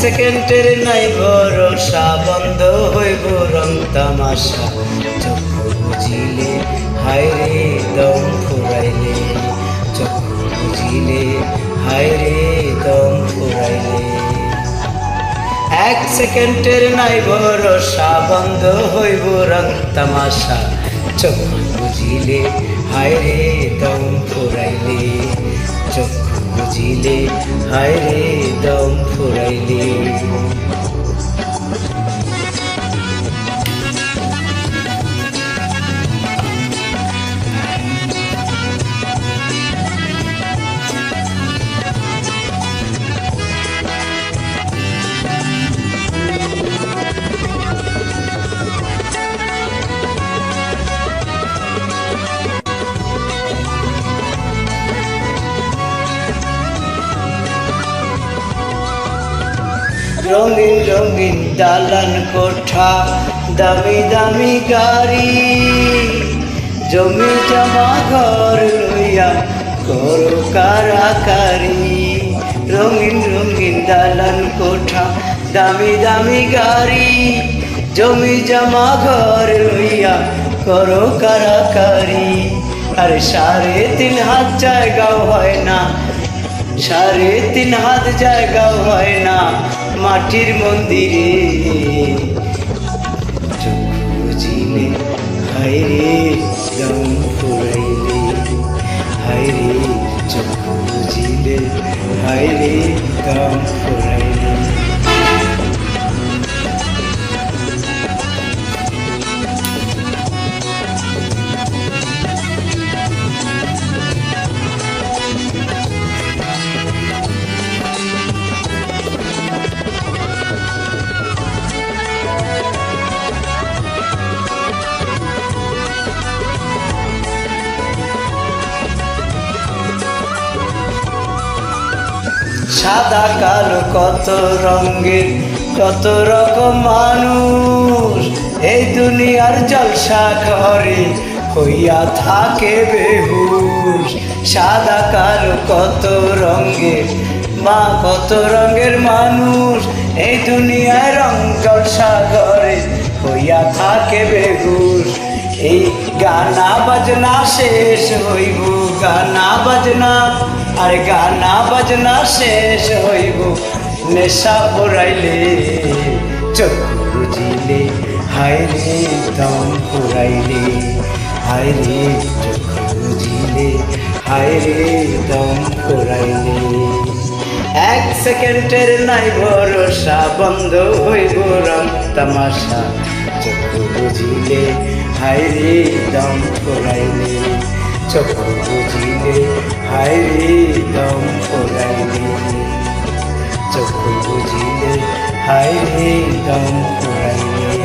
সেকেন্ডের নাই ভরসা, বন্ধ হইব রং তামাশা। চক্ষু বুঝিলে হায় রে দম ফুরাইলে, চক্ষু বুঝিলে হায় রে দম ফুরাইলে। এক সেকেন্ডের নাই ভরসা, বন্ধ হইব রং তামাশা। চক্ষু বুঝিলে হায় রে দম ফুরাইলে, চক্ষু বুঝিলে হায় রে দম ফুরাইলে। রঙিন রঙিন দালান কোঠা, দামি দামি গাড়ি, জমি জমা ঘর লইয়া করো কারাকারি। রঙিন রঙিন দালান কোঠা, দামি দামি গাড়ি, জমি জমা ঘর লইয়া করো কারাকারি। আরে 3.5 হাত জায়গাও হয় না, 3.5 হাত জায়গাও হয় না মাটির মন্দিরে। চক্ষু বুঝিলে হায় রে দম ফুরাইলে, হায় রে চক্ষু বুঝিলে হায় রে দম ফুরাইলে। সাদা কালো কত রঙের কত রকম মানুষ, এই দুনিয়ার জলসা ঘরে হইয়া থাকে বেহুশ। সাদা কালো কত রঙের মা কত রঙের মানুষ, এই দুনিয়ার রং জলসা ঘরে হইয়া থাকে বেহুশ। এই গানা বাজনা শেষ হইব, গানা বাজনা আর গানা বাজনা শেষ হইব নেশা ফুরাইলে। চক্ষু বুঝিলে হায় রে দম ফুরাইলে, হায় রে চক্ষু বুঝিলে হায় রে দম ফুরাইলে। এক সেকেন্ডের নাই ভরসা, বন্ধ হইব রং তামাশা। চক্ষু বুঝিলে হায় রে দম ফুরাইলে, চক্ষু বুঝিলে হায় রে দম ফুরাইলে, চক্ষু বুঝিলে হায় রে দম ফুরাইলে।